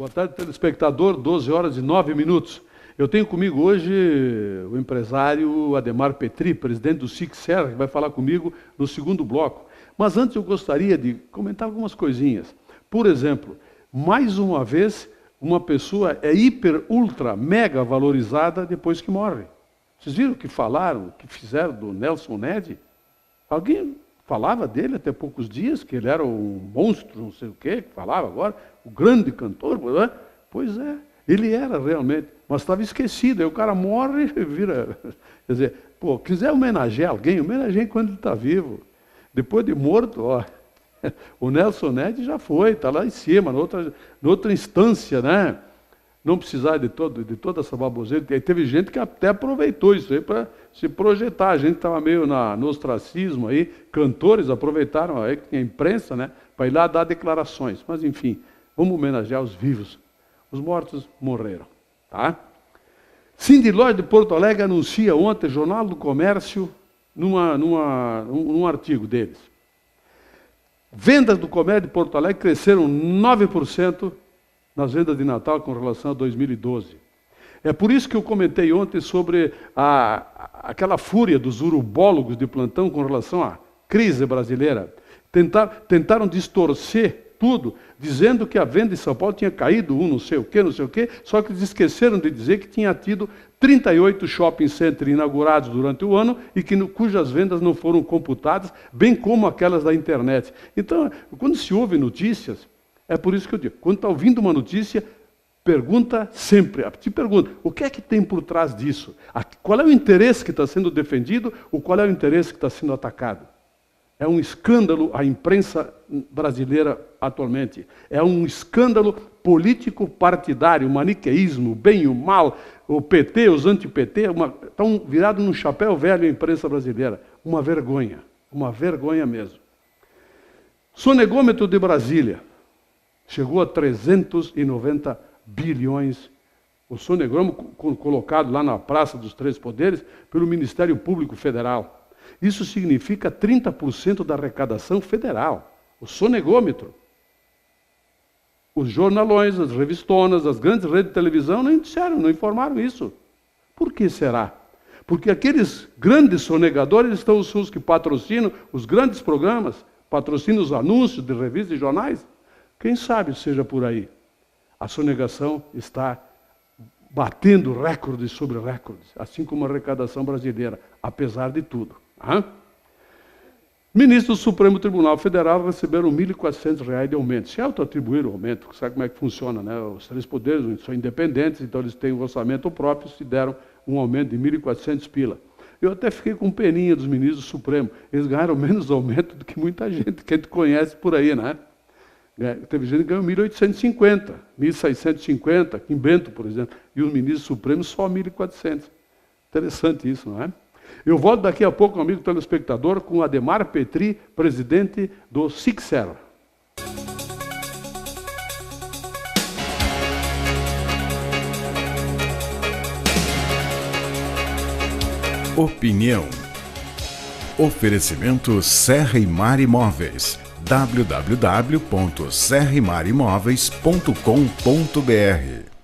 Boa tarde, telespectador, 12 horas e 9 minutos. Eu tenho comigo hoje o empresário Ademar Petri, presidente do Sixer, que vai falar comigo no segundo bloco. Mas antes eu gostaria de comentar algumas coisinhas. Por exemplo, mais uma vez, uma pessoa é hiper, ultra, mega valorizada depois que morre. Vocês viram o que falaram, o que fizeram do Nelson Ned? Alguém falava dele até poucos dias, que ele era um monstro, não sei o quê, que falava agora, o grande cantor. Pois é, ele era realmente, mas estava esquecido. Aí o cara morre e vira... Quer dizer, pô, quiser homenagear alguém, homenageie quando ele está vivo. Depois de morto, ó, o Nelson Ned já foi, está lá em cima, noutra instância, né? Não precisar de toda essa baboseira. E teve gente que até aproveitou isso aí para se projetar. A gente estava meio no ostracismo aí, cantores aproveitaram aí que tinha imprensa, né, para ir lá dar declarações. Mas enfim, vamos homenagear os vivos. Os mortos morreram, tá? Cindy Lloyd de Porto Alegre anuncia ontem, Jornal do Comércio, num artigo deles. Vendas do comércio de Porto Alegre cresceram 9% nas vendas de Natal com relação a 2012. É por isso que eu comentei ontem sobre aquela fúria dos urubólogos de plantão com relação à crise brasileira. Tentaram distorcer tudo, dizendo que a venda em São Paulo tinha caído não sei o quê, só que eles esqueceram de dizer que tinha tido 38 shopping centers inaugurados durante o ano e cujas vendas não foram computadas, bem como aquelas da internet. Então, quando se ouve notícias, é por isso que eu digo, quando está ouvindo uma notícia, pergunta sempre, te pergunta, o que é que tem por trás disso? Qual é o interesse que está sendo defendido ou qual é o interesse que está sendo atacado? É um escândalo a imprensa brasileira atualmente. É um escândalo político-partidário, o maniqueísmo, o bem e o mal, o PT, os anti-PT, estão virados num chapéu velho a imprensa brasileira. Uma vergonha mesmo. Sonegômetro de Brasília chegou a 390 bilhões. O sonegômetro colocado lá na Praça dos Três Poderes pelo Ministério Público Federal. Isso significa 30% da arrecadação federal. O sonegômetro. Os jornalões, as revistonas, as grandes redes de televisão não disseram, não informaram isso. Por que será? Porque aqueles grandes sonegadores são os que patrocinam os grandes programas, patrocinam os anúncios de revistas e jornais. Quem sabe seja por aí. A sonegação está batendo recordes sobre recordes, assim como a arrecadação brasileira, apesar de tudo. Ministros do Supremo Tribunal Federal receberam R$ 1.400 de aumento. Se autoatribuíram o aumento, sabe como é que funciona, né? Os três poderes são independentes, então eles têm um orçamento próprio, se deram um aumento de 1.400 pila. Eu até fiquei com peninha dos ministros do Supremo. Eles ganharam menos aumento do que muita gente que a gente conhece por aí, né? Teve gente que ganhou 1.850, 1.650, aqui em Bento, por exemplo, e os ministros supremos só 1.400. Interessante isso, não é? Eu volto daqui a pouco, amigo telespectador, com Ademar Petri, presidente do Sixer. Opinião. Oferecimento Serra e Mar Imóveis. www.serraemarimóveis.com.br